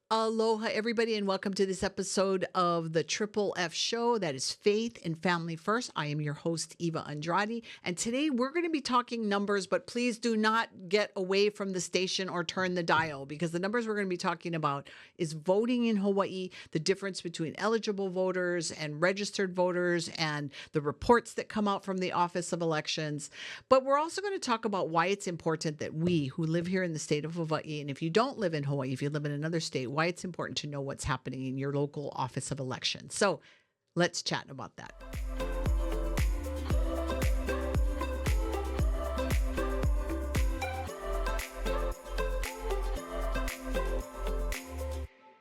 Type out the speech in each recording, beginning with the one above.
Aloha, everybody, and welcome to this episode of the Triple F Show. That is Faith and Family First. I am your host, Eva Andrade, and today we're going to be talking numbers, but please do not get away from the station or turn the dial, because the numbers we're going to be talking about is voting in Hawaii, the difference between eligible voters and registered voters, and the reports that come out from the Office of Elections. But we're also going to talk about why it's important that we who live here in the state of Hawaii, and if you don't live in Hawaii, if you live in another state, why it's important to know what's happening in your local Office of Elections. So let's chat about that.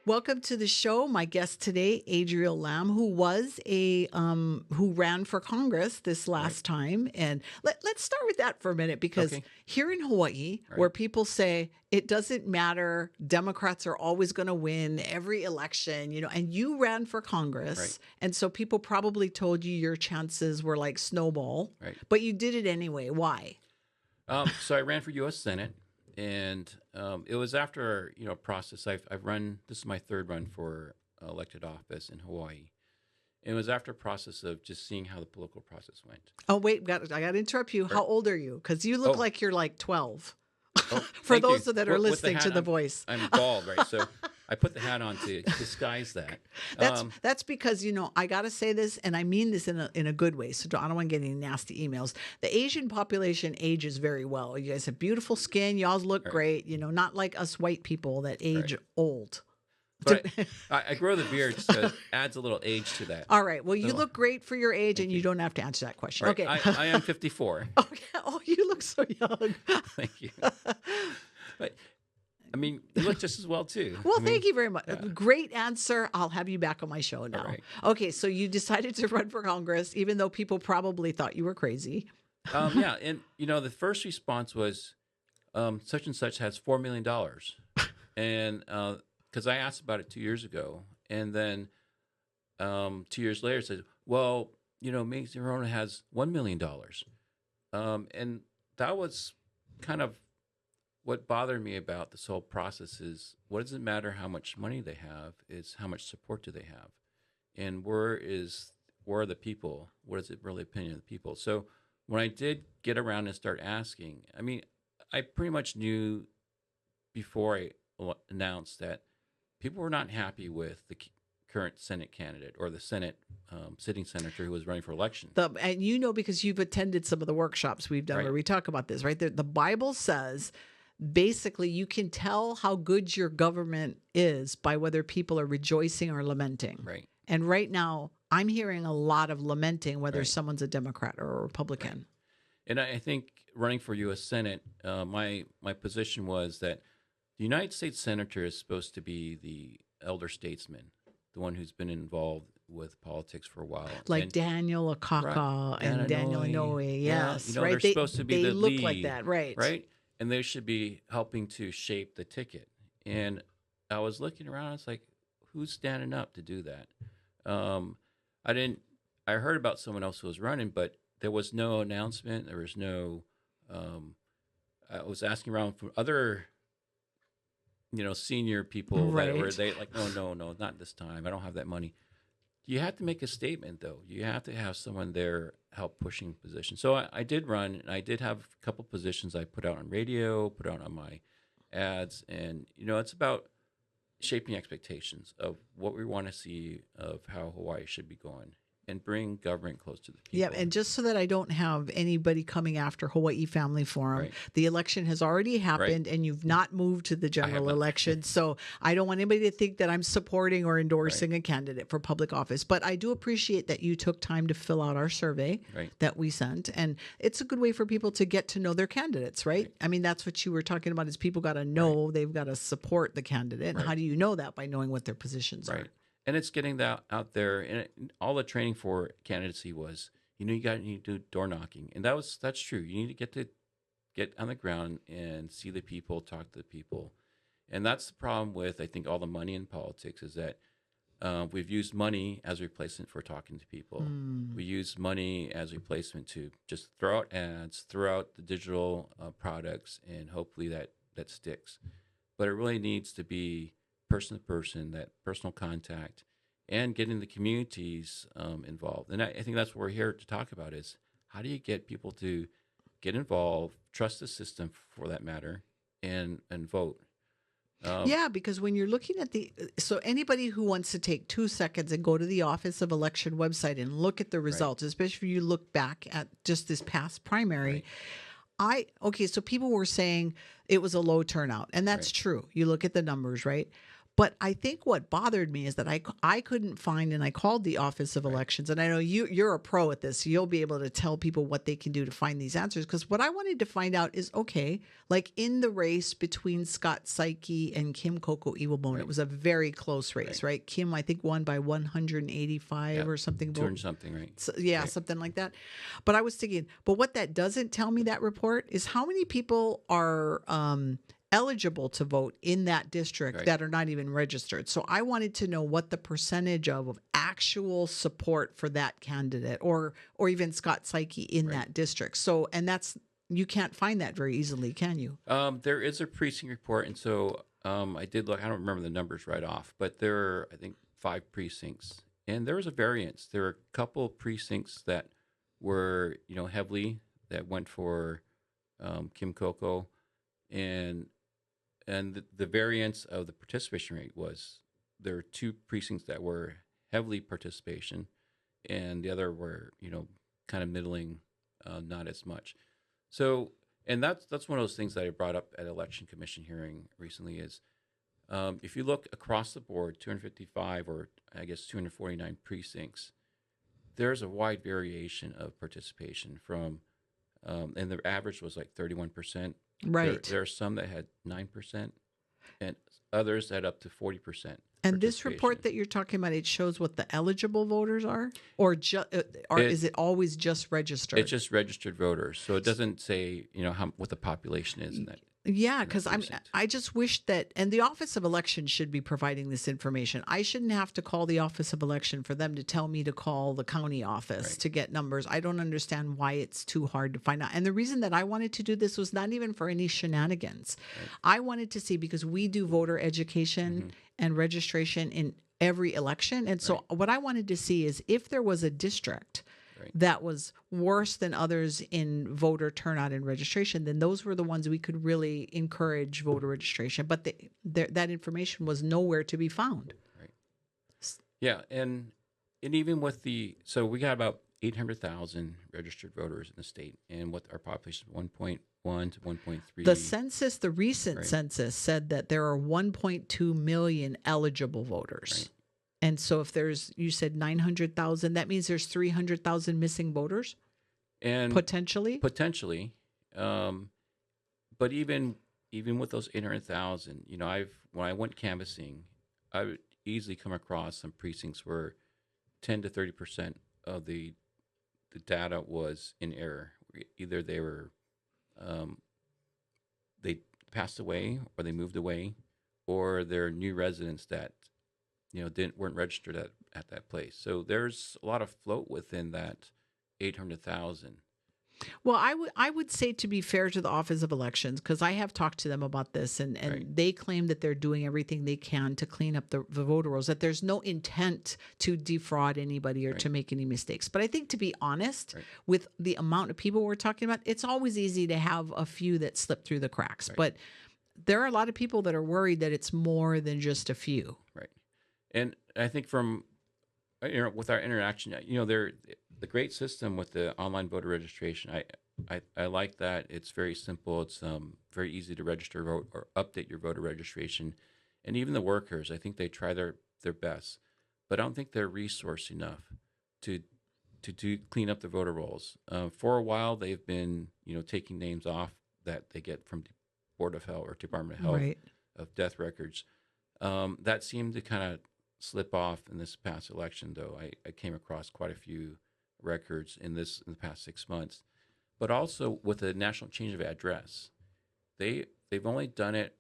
Welcome to the show. My guest today, Adriel Lam, who was who ran for Congress this last time. And let's start with that for a minute, because here in Hawaii, where people say it doesn't matter, Democrats are always going to win every election, and you ran for Congress. And so people probably told you your chances were like snowball, but you did it anyway. Why? So I ran for U.S. Senate. And it was after a process. I've run. This is my third run for elected office in Hawaii. It was after a process of just seeing how the political process went. Oh wait, I got to interrupt you. How old are you? Because you look like you're like 12. For those that are listening to the voice, I'm bald, right? So I put the hat on to disguise that. That's because I got to say this, and I mean this in a good way. So I don't want to get any nasty emails. The Asian population ages very well. You guys have beautiful skin. Y'all look great. Not like us white people that age old. But I grow the beard, so it adds a little age to that. All right. Well, you look great for your age, and you don't have to answer that question. Right. Okay. I am 54. Okay. Oh, you look so young. Thank you. But I mean, you look just as well too. Well, thank you very much. Yeah. Great answer. I'll have you back on my show now. Right. Okay. So you decided to run for Congress, even though people probably thought you were crazy. Yeah. And, the first response was such and such has $4 million. And because I asked about it 2 years ago. And then 2 years later said, well, Macy Rona has $1 million. And that was kind of what bothered me about this whole process is, what does it matter how much money they have? It's how much support do they have? And where are the people? What is it really opinion of the people? So when I did get around and start asking, I mean, I pretty much knew before I announced that people were not happy with the current Senate candidate or the Senate sitting senator who was running for election. And because you've attended some of the workshops we've done where we talk about this, right? The Bible says basically you can tell how good your government is by whether people are rejoicing or lamenting. Right. And right now, I'm hearing a lot of lamenting whether someone's a Democrat or a Republican. Right. And I think running for U.S. Senate, my position was that the United States Senator is supposed to be the elder statesman, the one who's been involved with politics for a while. Like Daniel Akaka and Daniel Inouye, yes. They're supposed to be the look lead, like that, right? Right? And they should be helping to shape the ticket. And I was looking around, I was like, who's standing up to do that? I heard about someone else who was running, but there was no announcement. There was no, I was asking around from other, senior people that were like, no, not this time. I don't have that money. You have to make a statement, though. You have to have someone there help pushing positions. So I did run, and I did have a couple positions I put out on radio, put out on my ads, and it's about shaping expectations of what we want to see of how Hawaii should be going, and bring government close to the people. Yeah, and just so that I don't have anybody coming after Hawaii Family Forum, the election has already happened, and you've not moved to the general election. So I don't want anybody to think that I'm supporting or endorsing a candidate for public office. But I do appreciate that you took time to fill out our survey that we sent. And it's a good way for people to get to know their candidates, right? I mean, that's what you were talking about, is people got to know, they've got to support the candidate. And how do you know that? By knowing what their positions are. And it's getting that out there. And all the training for candidacy was, you need to do door knocking. And that's true. You need to get on the ground and see the people, talk to the people. And that's the problem with, I think, all the money in politics is that we've used money as a replacement for talking to people. We use money as a replacement to just throw out ads, throw out the digital products, and hopefully that sticks. But it really needs to be person to person, that personal contact, and getting the communities involved. And I think that's what we're here to talk about is how do you get people to get involved, trust the system for that matter, and vote. Um, Yeah, because when you're looking at so anybody who wants to take 2 seconds and go to the Office of Election website and look at the right, results, especially if you look back at just this past primary, right, okay, so people were saying it was a low turnout, and that's right, true. You look at the numbers, right? But I think what bothered me is that I couldn't find, and I called the Office of right, Elections, and I know you're a pro at this. So you'll be able to tell people what they can do to find these answers. Because what I wanted to find out is, okay, like in the race between Scott Psyche and Kim Coco Evilbone, it right, was a very close race, right. right? Kim, I think, won by 185 Yeah, or something 200 something, right, so, yeah, right. something like that. But I was thinking, but what that doesn't tell me, that report, is how many people are eligible to vote in that district Right. that are not even registered. So I wanted to know what the percentage of actual support for that candidate or even Scott Psyche in Right. that district. So, and that's, you can't find that very easily, can you? There is a precinct report, and so I did look. I don't remember the numbers right off, but there are, I think, 5 precincts, and there was a variance. There were a couple precincts that were, heavily that went for Kim Coco, and the variance of the participation rate was there were 2 precincts that were heavily participation, and the other were, kind of middling, not as much. So, and that's one of those things that I brought up at election commission hearing recently is if you look across the board, 255 or I guess 249 precincts, there's a wide variation of participation from, and the average was like 31%. Right. There are some that had 9%, and others had up to 40% And this report participation. that you're talking about, it shows what the eligible voters are, or It is it always just it's registered? just registered voters, so it doesn't say how what the population is Yeah, in that because precinct. I just wish that, and the Office of Election should be providing this information. I shouldn't have to call the Office of Election for them to tell me to call the county office Right, to get numbers. I don't understand why it's too hard to find out. And the reason that I wanted to do this was not even for any shenanigans. right. I wanted to see, because we do voter education Hmm. and registration in every election. And Right, so what I wanted to see is if there was a district right, that was worse than others in voter turnout and registration, then those were the ones we could really encourage voter registration. But that information was nowhere to be found. right. Yeah, and even with so we got about 800,000 registered voters in the state, and what our population is 1.1 to 1.3. The recent Right, census said that there are 1.2 million eligible right, voters. And so if you said 900,000, that means there's 300,000 missing voters and potentially. potentially, um, but even with those 800,000, when I went canvassing, I would easily come across some precincts where 10 to 30% of the data was in error. Either um, they passed away, or they moved away, or they're new residents that weren't registered at that place. So there's a lot of float within that 800,000. Well, I would say, to be fair to the Office of Elections, because I have talked to them about this, and Right, they claim that they're doing everything they can to clean up the voter rolls, that there's no intent to defraud anybody or right, to make any mistakes. But I think, to be honest, right, with the amount of people we're talking about, it's always easy to have a few that slip through the cracks. right, But there are a lot of people that are worried that it's more than just a few. right. And I think from with our interaction, they're the great system with the online voter registration. I like that. It's very simple. It's very easy to register vote or update your voter registration, and even the workers, I think they try their best, but I don't think they're resourced enough to do clean up the voter rolls. For a while, they've been taking names off that they get from the Board of Health or Department of Health Right. of death records. That seemed to kind of slip off in this past election, though. I came across quite a few records in the past 6 months, but also with the national change of address, they've only done it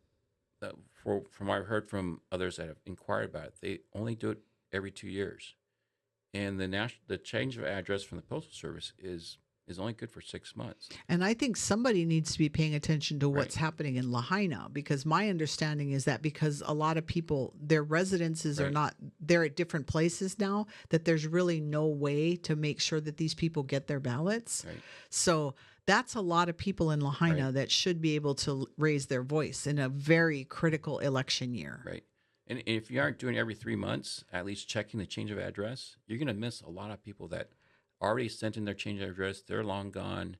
from what I've heard from others that have inquired about it. They only do it every 2 years, and the change of address from the Postal Service is is only good for 6 months. And I think somebody needs to be paying attention to what's Right. happening in Lahaina, because my understanding is that because a lot of people, their residences are Right. not, they're at different places now, that there's really no way to make sure that these people get their ballots. Right. So that's a lot of people in Lahaina Right. that should be able to raise their voice in a very critical election year. Right. And if you aren't doing it every 3 months, at least checking the change of address, you're going to miss a lot of people that already sent in their change of address. They're long gone,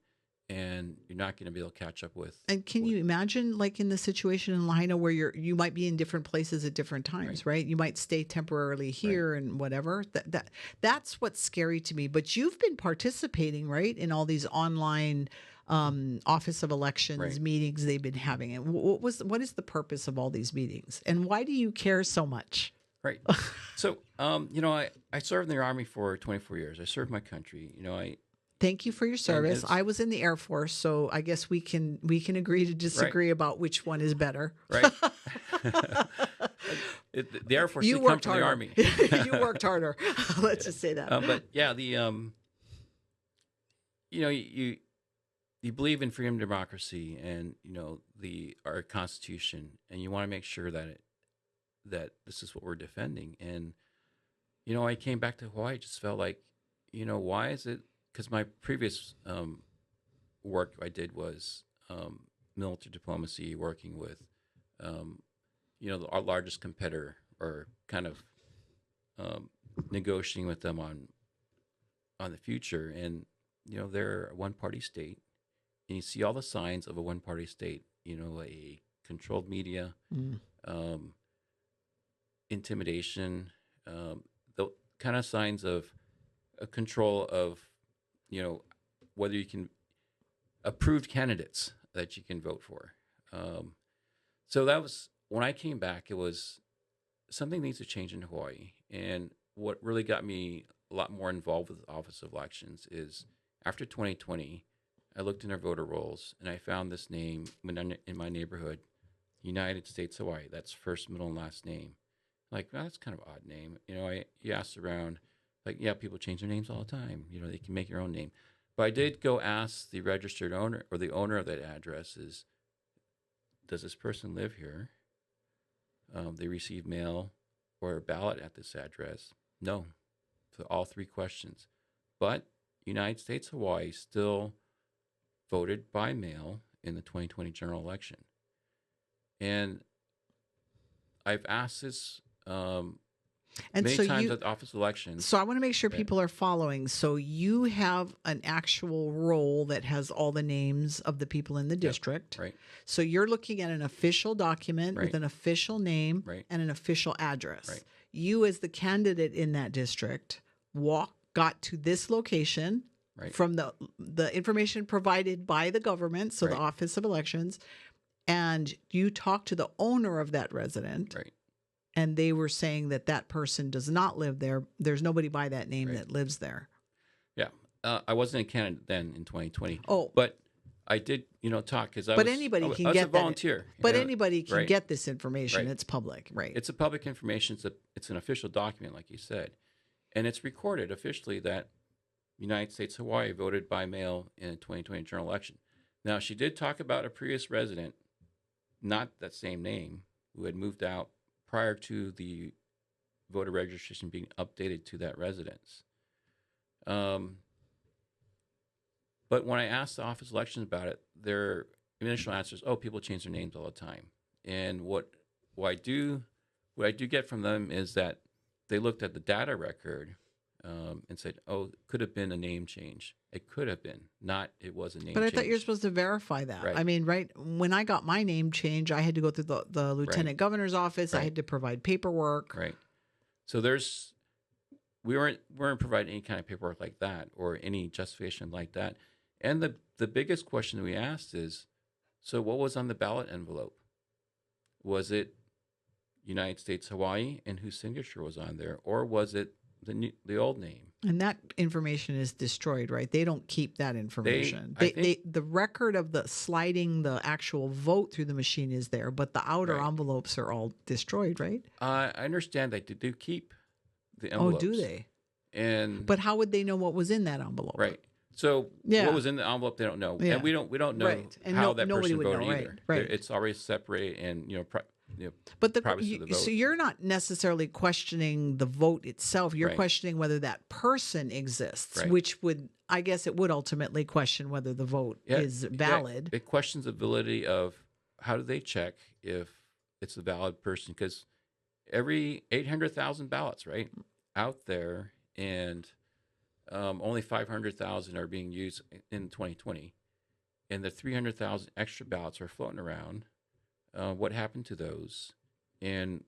and you're not going to be able to catch up with. And can you imagine, like in the situation in Lahaina where you might be in different places at different times, right? You might stay temporarily here and whatever. That's what's scary to me. But you've been participating, right, in all these online Office of Elections meetings they've been having. And what is the purpose of all these meetings, and why do you care so much? Right. So, I served in the Army for 24 years. I served my country. Thank you for your service. I was in the Air Force, so I guess we can agree to disagree about which one is better. Right. The Air Force You did worked come from harder. the Army. You worked harder. Let's just say that. But yeah, you believe in freedom, democracy, and our Constitution, and you want to make sure that this is what we're defending. And I came back to Hawaii. I just felt like, why is it? Because my previous work I did was military diplomacy, working with our largest competitor, or kind of negotiating with them on the future. And they're a one-party state, and you see all the signs of a one-party state. A controlled media, intimidation, the kind of signs of a control of whether you can approved candidates that you can vote for. So that was when I came back. It was something needs to change in Hawaii. And what really got me a lot more involved with the Office of Elections is after 2020, I looked in our voter rolls and I found this name in my neighborhood, United States Hawaii. That's first, middle, and last name. Like, well, that's kind of an odd name. You asked around, like, yeah, people change their names all the time. They can make your own name. But I did go ask the registered owner, or the owner of that address, does this person live here? They receive mail or a ballot at this address? No, to all 3 questions. But United States Hawaii still voted by mail in the 2020 general election. And I've asked this many times at the Office of Elections. So I want to make sure people are following. So you have an actual roll that has all the names of the people in the district. Right. So you're looking at an official document with an official name and an official address. Right. You, as the candidate in that district, got to this location from the information provided by the government, so the Office of Elections, and you talked to the owner of that resident. Right. And they were saying that person does not live there. There's nobody by that name that lives there. Yeah. I wasn't in Canada then in 2020. Oh. But I did, talk because I was a volunteer. But anybody can get this information. It's public, right? It's a public information. It's an official document, like you said. And it's recorded officially that United States Hawaii voted by mail in a 2020 general election. Now, she did talk about a previous resident, not that same name, who had moved out prior to the voter registration being updated to that residence. But when I asked the Office of Elections about it, their initial answer is, people change their names all the time. And what I do get from them is that they looked at the data record and said, it could have been a name change. It could have been. Not it was a name change. But I thought you're supposed to verify that. Right. I mean, when I got my name change, I had to go through the lieutenant governor's office. I had to provide paperwork. Right. So we weren't providing any kind of paperwork like that or any justification like that. And the biggest question we asked is, so what was on the ballot envelope? Was it United States Hawaii and whose signature was on there? Or was it the old name? And that information is destroyed, right? They don't keep that information. The record of the sliding the actual vote through the machine is there, but the outer envelopes are all destroyed, right? I understand that they do keep the envelopes. Oh, do they? But how would they know what was in that envelope? Right. So Yeah. what was in the envelope, they don't know, Yeah. and we don't know Right. And how that nobody person would know. voted Right. either. Right. It's already separated, and But privacy of the so vote. you're not necessarily questioning the vote itself. You're Right. questioning whether that person exists, Right. which would, I guess, it would ultimately question whether the vote is valid. It questions the validity of how do they check if it's a valid person, because every 800,000 ballots, right, out there, and only 500,000 are being used in 2020, and the 300,000 extra ballots are floating around. What happened to those? And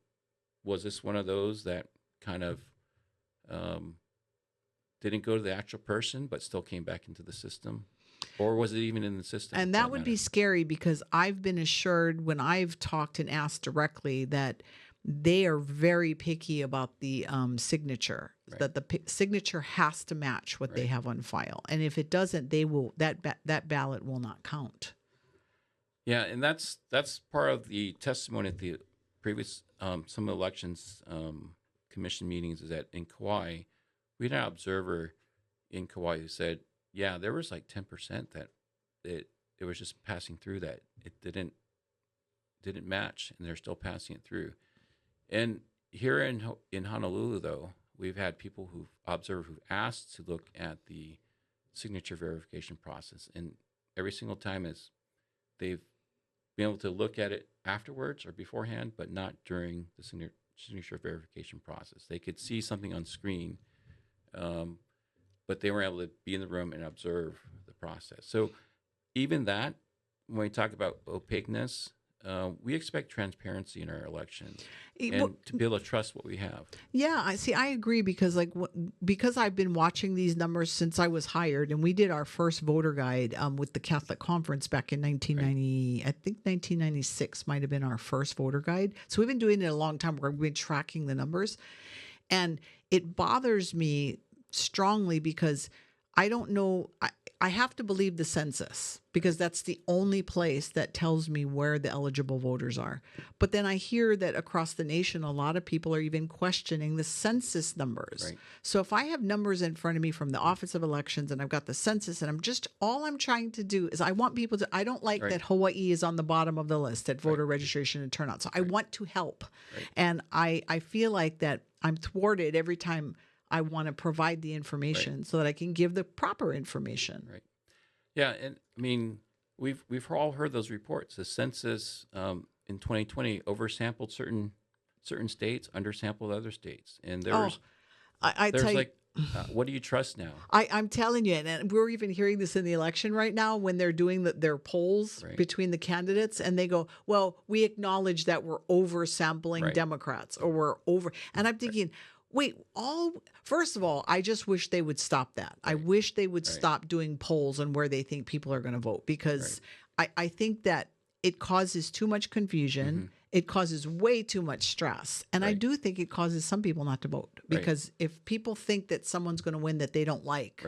was this one of those that kind of didn't go to the actual person but still came back into the system? Or was it even in the system? And that would be scary, because I've been assured when I've talked and asked directly that they are very picky about the signature, Right. that the signature has to match what they Right. have on file. And if it doesn't, they will that ballot will not count. Yeah, and that's part of the testimony at the previous some elections commission meetings, is that in Kauai, we had an observer in Kauai who said, yeah, there was like 10% that it was just passing through, that it didn't match, and they're still passing it through. And here in Honolulu, though, we've had people who've observed, who've asked to look at the signature verification process, and every single time is they've been able to look at it afterwards or beforehand, but not during the signature verification process. They could see something on screen, but they were able to be in the room and observe the process. So even that, when we talk about opaqueness, we expect transparency in our election, and to be able to trust what we have. Yeah, I agree, because because I've been watching these numbers since I was hired, and we did our first voter guide with the Catholic Conference back in 1990. I think 1996 might have been our first voter guide. So we've been doing it a long time, where we've been tracking the numbers, and it bothers me strongly, because I don't know. I have to believe the census, because that's the only place that tells me where the eligible voters are. But then I hear that across the nation, a lot of people are even questioning the census numbers. Right. So if I have numbers in front of me from the Office of Elections, and I've got the census, and all I'm trying to do is, I want people to, I don't like Right. that Hawaii is on the bottom of the list at voter registration and turnout. So I want to help. Right. And I feel like that I'm thwarted every time I want to provide the information so that I can give the proper information. Right. Yeah, and I mean, we've all heard those reports. The census in 2020 oversampled certain states, undersampled other states, and there's tell you, like, what do you trust now? I'm telling you, and we're even hearing this in the election right now, when they're doing their polls between the candidates, and they go, well, we acknowledge that we're oversampling Democrats, or we're over. And I'm thinking, wait, first of all, I just wish they would stop that. I wish they would stop doing polls on where they think people are going to vote, because I think that it causes too much confusion. Mm-hmm. It causes way too much stress. And I do think it causes some people not to vote, because if people think that someone's going to win that they don't like,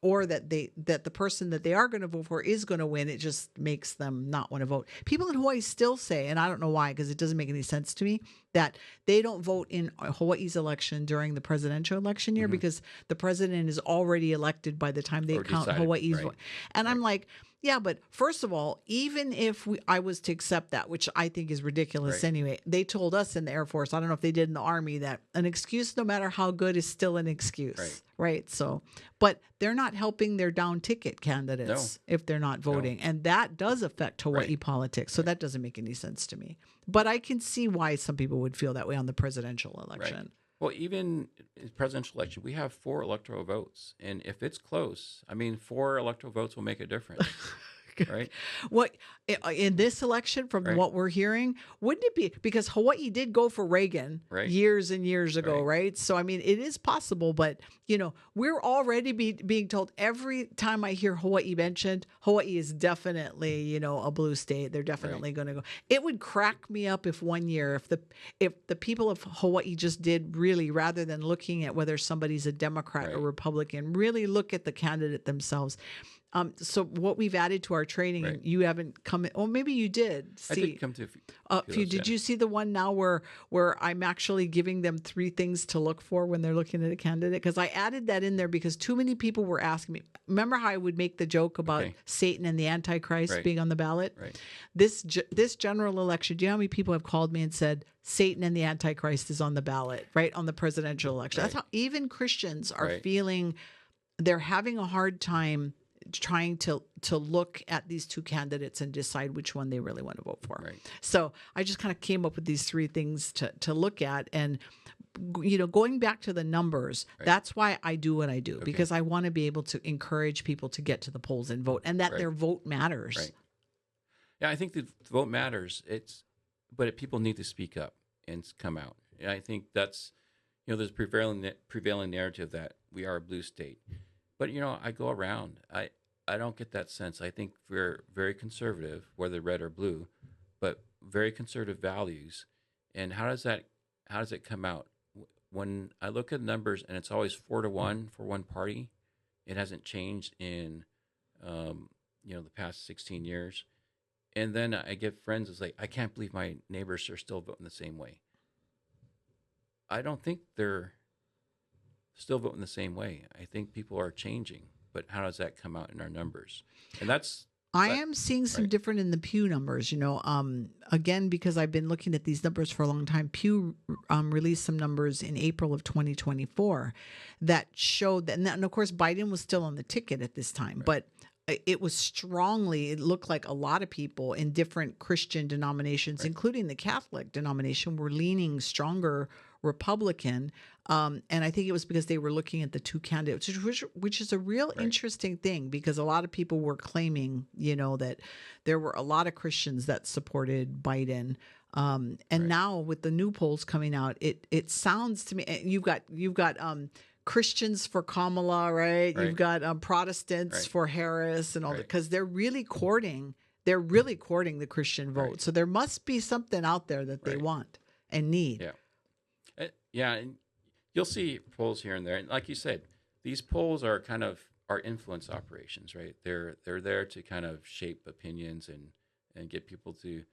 or that the person that they are going to vote for is going to win, it just makes them not want to vote. People in Hawaii still say, and I don't know why, because it doesn't make any sense to me, that they don't vote in Hawaii's election during the presidential election year, because the president is already elected by the time they count Hawaii's vote. And I'm like, yeah, but first of all, even if I was to accept that, which I think is ridiculous anyway, they told us in the Air Force, I don't know if they did in the Army, that an excuse, no matter how good, is still an excuse. Right. So, but they're not helping their down ticket candidates if they're not voting. And that does affect Hawaii politics. So that doesn't make any sense to me. But I can see why some people would feel that way on the presidential election. Right. Well, even in presidential election, we have 4 electoral votes. And if it's close, I mean, 4 electoral votes will make a difference. Right. What in this election, from what we're hearing, wouldn't it be, because Hawaii did go for Reagan years and years ago, right? So I mean, it is possible, but we're already being told every time I hear Hawaii mentioned, Hawaii is definitely a blue state. They're definitely going to go. It would crack me up if one year, if the people of Hawaii just did really, rather than looking at whether somebody's a Democrat or Republican, really look at the candidate themselves. So what we've added to our training, Right. and you haven't come. Oh, maybe you did. I did come to a few. Few. Did you see the one now where I'm actually giving them 3 things to look for when they're looking at a candidate? Because I added that in there because too many people were asking me. Remember how I would make the joke about Satan and the Antichrist being on the ballot? Right. This general election. Do you know how many people have called me and said Satan and the Antichrist is on the ballot, right, on the presidential election? That's how even Christians are feeling. They're having a hard time trying to look at these 2 candidates and decide which one they really want to vote for. Right. So I just kind of came up with these 3 things to look at. And, going back to the numbers, that's why I do what I do, because I want to be able to encourage people to get to the polls and vote, and that their vote matters. Right. Yeah, I think the vote matters. But people need to speak up and come out. And I think that's, there's prevailing narrative that we are a blue state. But, I go around. I don't get that sense. I think we're very conservative, whether red or blue, but very conservative values. And how does it come out? When I look at numbers and it's always 4-1 for one party, it hasn't changed in, the past 16 years. And then I get friends who's like, I can't believe my neighbors are still voting the same way. I don't think they're still voting the same way. I think people are changing, but how does that come out in our numbers? And I am seeing some different in the Pew numbers, again, because I've been looking at these numbers for a long time. Pew released some numbers in April of 2024 that showed that, and of course, Biden was still on the ticket at this time, but it looked like a lot of people in different Christian denominations, including the Catholic denomination, were leaning stronger Republican. And I think it was because they were looking at the 2 candidates, which is a real interesting thing, because a lot of people were claiming, that there were a lot of Christians that supported Biden. And now with the new polls coming out, it sounds to me, you've got Christians for Kamala, right? You've got Protestants for Harris and all that, because they're really courting the Christian vote. So there must be something out there that they want and need. Yeah. Yeah. And you'll see polls here and there. And like you said, these polls are kind of our influence operations, right? They're there to kind of shape opinions and get people to,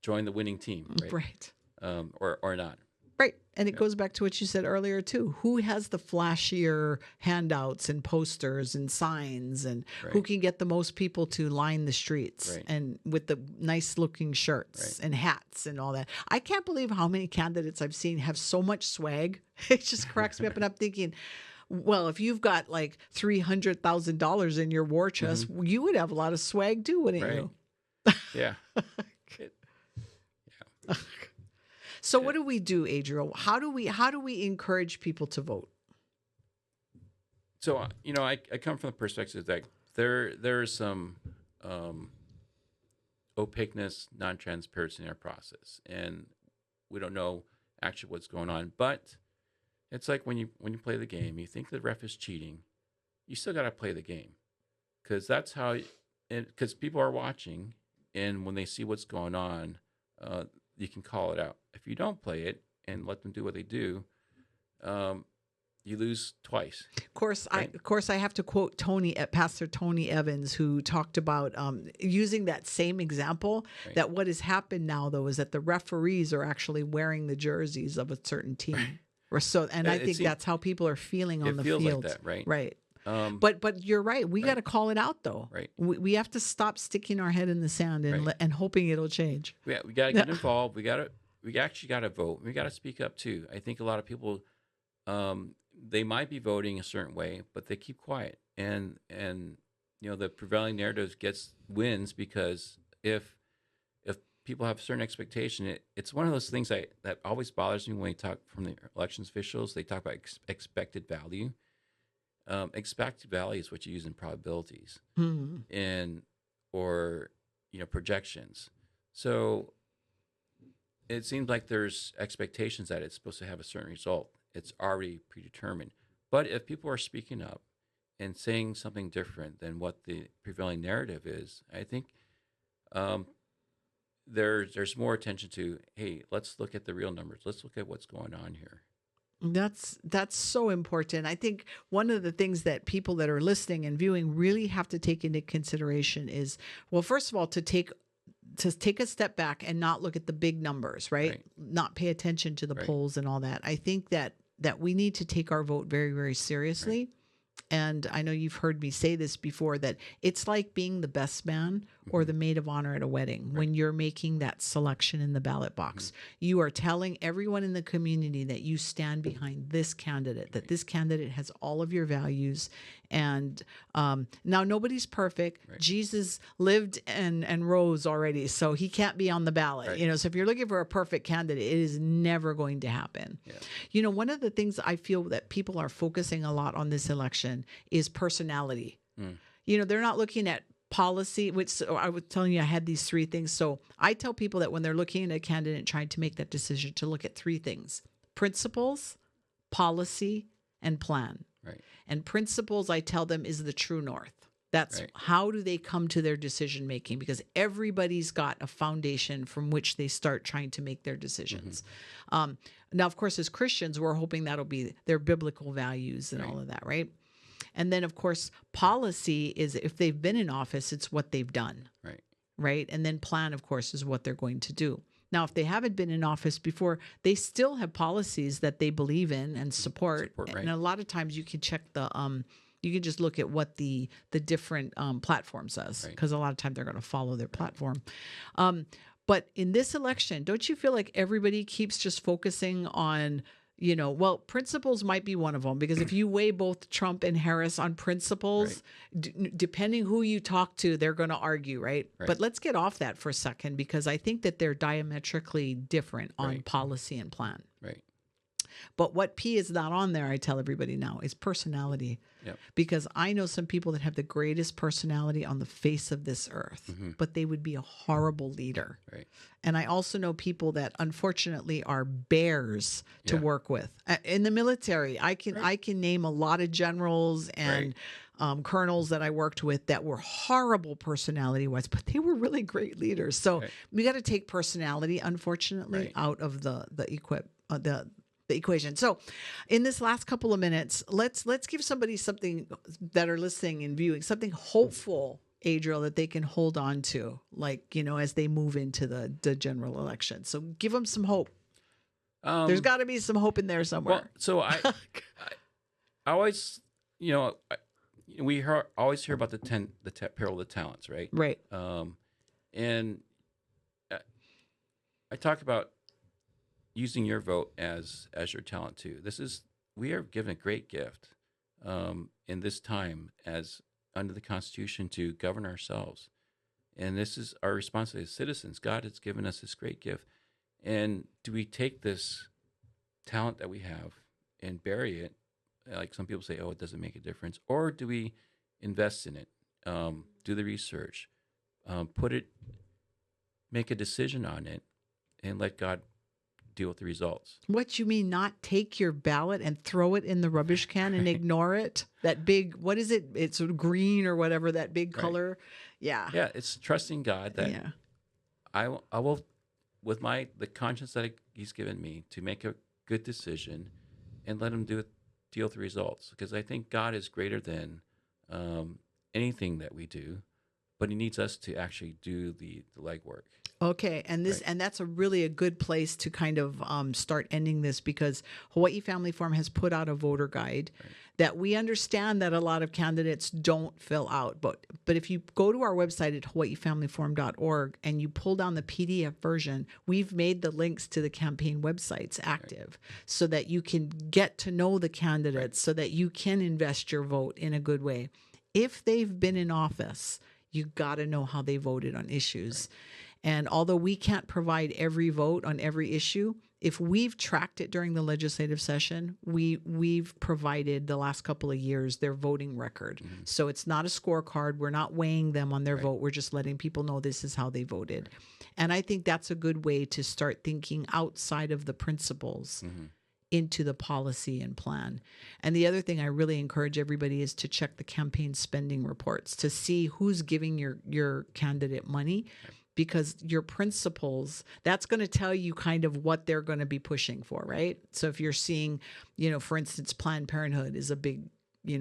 join the winning team, right? Or not. Right. And it goes back to what you said earlier, too. Who has the flashier handouts and posters and signs, and who can get the most people to line the streets and with the nice looking shirts and hats and all that? I can't believe how many candidates I've seen have so much swag. It just cracks me up. And I'm thinking, well, if you've got like $300,000 in your war chest, you would have a lot of swag too, wouldn't you? Yeah. So what do we do, Adriel? How do we encourage people to vote? So, I come from the perspective that there is some opaqueness, non-transparency in our process, and we don't know actually what's going on. But it's like when you play the game, you think the ref is cheating, you still got to play the game, because that's how. Because people are watching, and when they see what's going on, you can call it out. If you don't play it and let them do what they do, you lose twice. Of course, I have to quote Pastor Tony Evans, who talked about using that same example. That what has happened now, though, is that the referees are actually wearing the jerseys of a certain team. I think that's how people are feeling on the field. It feels like that, right? Right. But you're right. We got to call it out, though. Right. We have to stop sticking our head in the sand and hoping it'll change. Yeah, we got to get involved. We actually got to vote. We got to speak up too. I think a lot of people, they might be voting a certain way, but they keep quiet. And the prevailing narrative wins because if people have a certain expectation, it's one of those things that always bothers me when we talk from the elections officials. They talk about expected value. Expected value is what you use in probabilities or projections. So it seems like there's expectations that it's supposed to have a certain result. It's already predetermined. But if people are speaking up and saying something different than what the prevailing narrative is, I think there's more attention to, hey, let's look at the real numbers. Let's look at what's going on here. That's so important. I think one of the things that people that are listening and viewing really have to take into consideration is, well, first of all, to take a step back and not look at the big numbers, right? Right. Not pay attention to the Right. polls and all that. I think that we need to take our vote very, very seriously. Right. And I know you've heard me say this before, that it's like being the best man or the maid of honor at a wedding. When you're making that selection in the ballot box, you are telling everyone in the community that you stand behind this candidate, that this candidate has all of your values. And now nobody's perfect. Right. Jesus lived and rose already, so he can't be on the ballot. Right. So if you're looking for a perfect candidate, it is never going to happen. Yeah. One of the things I feel that people are focusing a lot on this election is personality. They're not looking at policy, which I was telling you, I had these three things. So I tell people that when they're looking at a candidate trying to make that decision, to look at three things: principles, policy, and plan. Right. And principles, I tell them, is the true north. That's Right. how do they come to their decision making, because everybody's got a foundation from which they start trying to make their decisions. Now, of course, as Christians, we're hoping that'll be their biblical values and all of that, right? And then, of course, policy is, if they've been in office, it's what they've done, Right. right? And then plan, of course, is what they're going to do. Now, if they haven't been in office before, they still have policies that they believe in and support. Right. And a lot of times you can check you can just look at what the different platform says, because a lot of time they're going to follow their platform. But in this election, don't you feel like everybody keeps just focusing on, well, principles might be one of them, because if you weigh both Trump and Harris on principles, depending who you talk to, they're going to argue, right? But let's get off that for a second, because I think that they're diametrically different on policy and plan. Right. But what P is not on there, I tell everybody now, is personality. Yep. Because I know some people that have the greatest personality on the face of this earth, but they would be a horrible leader. Right. And I also know people that unfortunately are bears to work with. In the military, I can name a lot of generals and colonels that I worked with that were horrible personality-wise, but they were really great leaders. So we got to take personality, unfortunately, out of the equation. So in this last couple of minutes, let's give somebody something that are listening and viewing, something hopeful, Adriel, that they can hold on to, as they move into the general election. So give them some hope. There's got to be some hope in there somewhere. Well, so I always, we always hear about the peril of the talents, right? Right. And I talk about using your vote as your talent too. We are given a great gift in this time as under the Constitution to govern ourselves, and this is our responsibility as citizens. God has given us this great gift, and do we take this talent that we have and bury it? Like some people say, "Oh, it doesn't make a difference," or do we invest in it, do the research, make a decision on it, and let God deal with the results? What you mean, not take your ballot and throw it in the rubbish can and ignore it? That big, what is it? It's sort of green or whatever, that big color. Yeah. Yeah. It's trusting God that I will, with the conscience that he's given me, to make a good decision and let him deal with the results. Because I think God is greater than anything that we do, but he needs us to actually do the legwork. Okay, and that's a really good place to kind of start ending this, because Hawaii Family Forum has put out a voter guide that we understand that a lot of candidates don't fill out. But if you go to our website at hawaiifamilyforum.org and you pull down the PDF version, we've made the links to the campaign websites active so that you can get to know the candidates, so that you can invest your vote in a good way. If they've been in office, you got to know how they voted on issues. And although we can't provide every vote on every issue, if we've tracked it during the legislative session, we've provided the last couple of years their voting record. So it's not a scorecard. We're not weighing them on their vote. We're just letting people know this is how they voted. And I think that's a good way to start thinking outside of the principles into the policy and plan. And the other thing I really encourage everybody is to check the campaign spending reports to see who's giving your candidate money. because your principles, that's going to tell you kind of what they're going to be pushing for, right? So if you're seeing, for instance, Planned Parenthood is a big,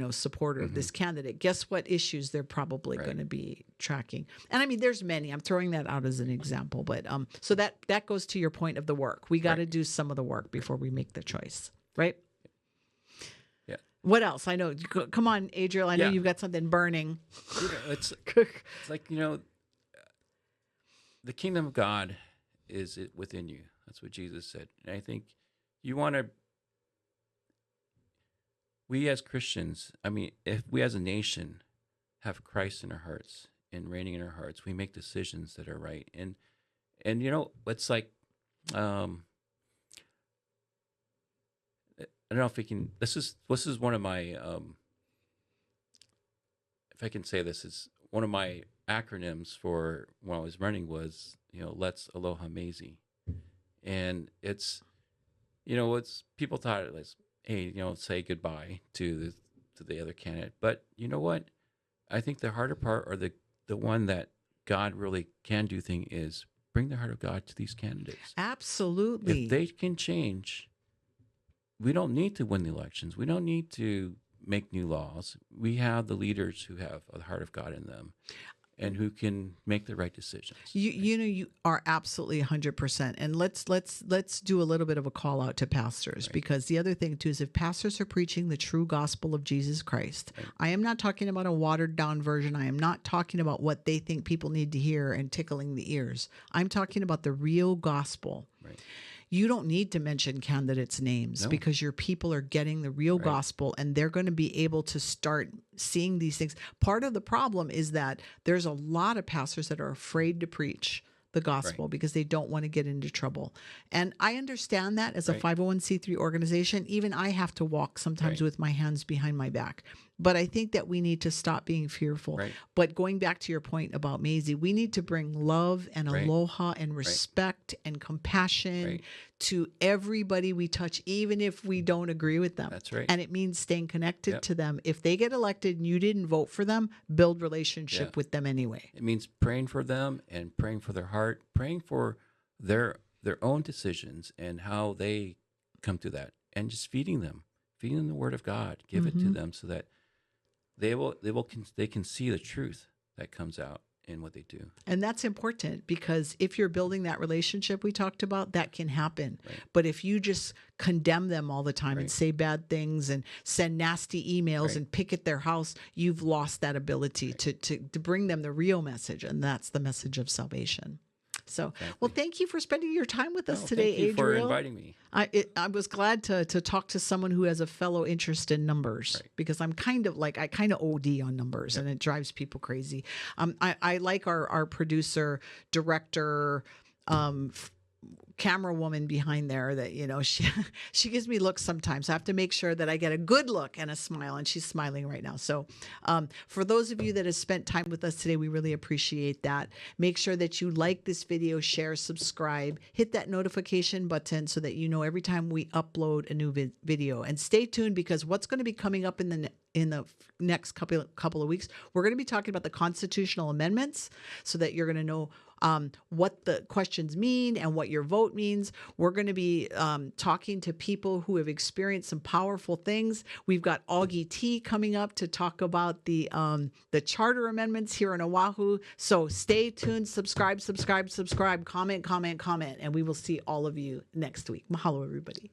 supporter of this candidate, guess what issues they're probably going to be tracking? And I mean, there's many. I'm throwing that out as an example, but so that goes to your point of the work. We got to do some of the work before we make the choice, right? Yeah. What else? I know. Come on, Adriel. I know you've got something burning. It's like the kingdom of God is within you. That's what Jesus said, and I think you want to. We as Christians, I mean, if we as a nation have Christ in our hearts and reigning in our hearts, we make decisions that are right. And it's like, I don't know if we can. This is one of my, if I can say this, is one of my acronyms for when I was running was, let's aloha Maisie, and it's, it's people thought it was, hey, say goodbye to the other candidate. But you know what? I think the harder part, or the one that God really can do thing, is bring the heart of God to these candidates. Absolutely. If they can change, we don't need to win the elections. We don't need to make new laws. We have the leaders who have the heart of God in them and who can make the right decisions. You are absolutely 100%. And let's do a little bit of a call out to pastors, because the other thing too is if pastors are preaching the true gospel of Jesus Christ, I am not talking about a watered down version. I am not talking about what they think people need to hear and tickling the ears. I'm talking about the real gospel. Right. You don't need to mention candidates' names because your people are getting the real gospel, and they're going to be able to start seeing these things. Part of the problem is that there's a lot of pastors that are afraid to preach the gospel because they don't want to get into trouble. And I understand that as a 501c3 organization. Even I have to walk sometimes with my hands behind my back. But I think that we need to stop being fearful. But going back to your point about Maisie, we need to bring love and aloha and respect and compassion to everybody we touch, even if we don't agree with them. That's right. And it means staying connected to them. If they get elected and you didn't vote for them, build relationship with them anyway. It means praying for them and praying for their heart, praying for their own decisions and how they come to that, and just feeding them the word of God. Give it to them so that they can see the truth that comes out in what they do. And that's important, because if you're building that relationship we talked about, that can happen. But if you just condemn them all the time and say bad things and send nasty emails and picket their house, you've lost that ability to bring them the real message. And that's the message of salvation. So, well, thank you for spending your time with us today, Adriel. Thank you for inviting me. I was glad to talk to someone who has a fellow interest in numbers, because I'm kind of OD on numbers and it drives people crazy. I like our producer, director, camera woman behind there that, she gives me looks sometimes. I have to make sure that I get a good look and a smile, and she's smiling right now. So for those of you that have spent time with us today, we really appreciate that. Make sure that you like this video, share, subscribe, hit that notification button so that you know every time we upload a new video. And stay tuned, because what's going to be coming up in the next couple of weeks, we're going to be talking about the constitutional amendments, so that you're going to know what the questions mean and what your vote means. We're going to be talking to people who have experienced some powerful things. We've got Augie T coming up to talk about the charter amendments here in Oahu. So stay tuned, subscribe, comment, and we will see all of you next week. Mahalo, everybody.